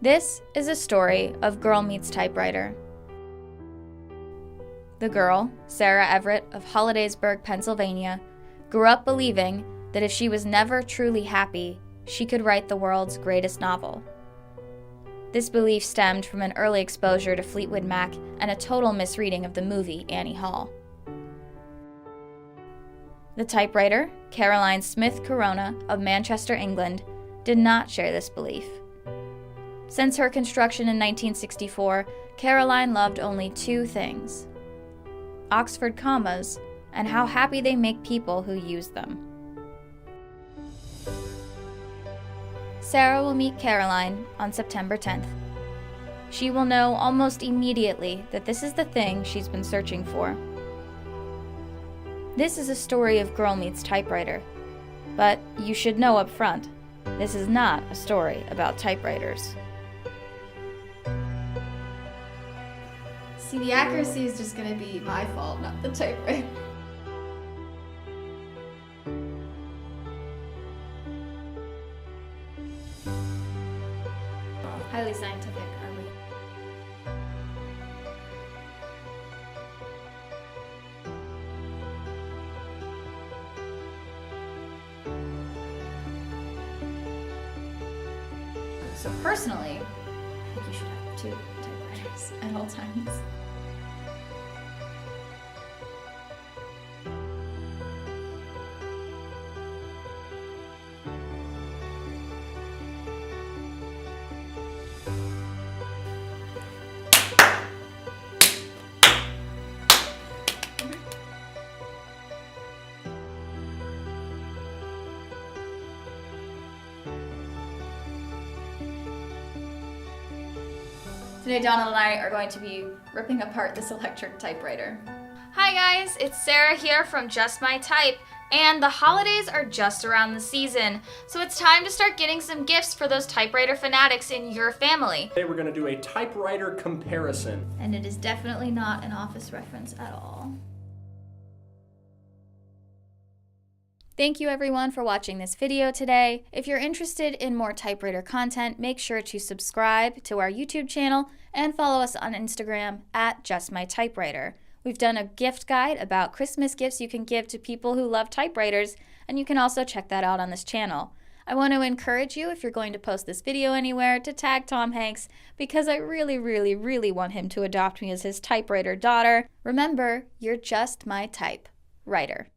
This is a story of Girl Meets Typewriter. The girl, Sarah Everett of Hollidaysburg, Pennsylvania, grew up believing that if she was never truly happy, she could write the world's greatest novel. This belief stemmed from an early exposure to Fleetwood Mac and a total misreading of the movie Annie Hall. The typewriter, Caroline Smith Corona of Manchester, England, did not share this belief. Since her construction in 1964, Caroline loved only two things: Oxford commas and how happy they make people who use them. Sarah will meet Caroline on September 10th. She will know almost immediately that this is the thing she's been searching for. This is a story of Girl Meets Typewriter, but you should know up front, this is not a story about typewriters. See, the accuracy is just gonna be my fault, not the typewriter. Highly scientific, are we? So personally, I think you should have two typewriters at all times. Today, Donald and I are going to be ripping apart this electric typewriter. Hi guys, it's Sarah here from Just My Type, and the holidays are just around the season, so it's time to start getting some gifts for those typewriter fanatics in your family. Today we're going to do a typewriter comparison. And it is definitely not an Office reference at all. Thank you everyone for watching this video today. If you're interested in more typewriter content, make sure to subscribe to our YouTube channel and follow us on Instagram at JustMyTypewriter. We've done a gift guide about Christmas gifts you can give to people who love typewriters, and you can also check that out on this channel. I want to encourage you, if you're going to post this video anywhere, to tag Tom Hanks, because I really want him to adopt me as his typewriter daughter. Remember, you're just my type writer.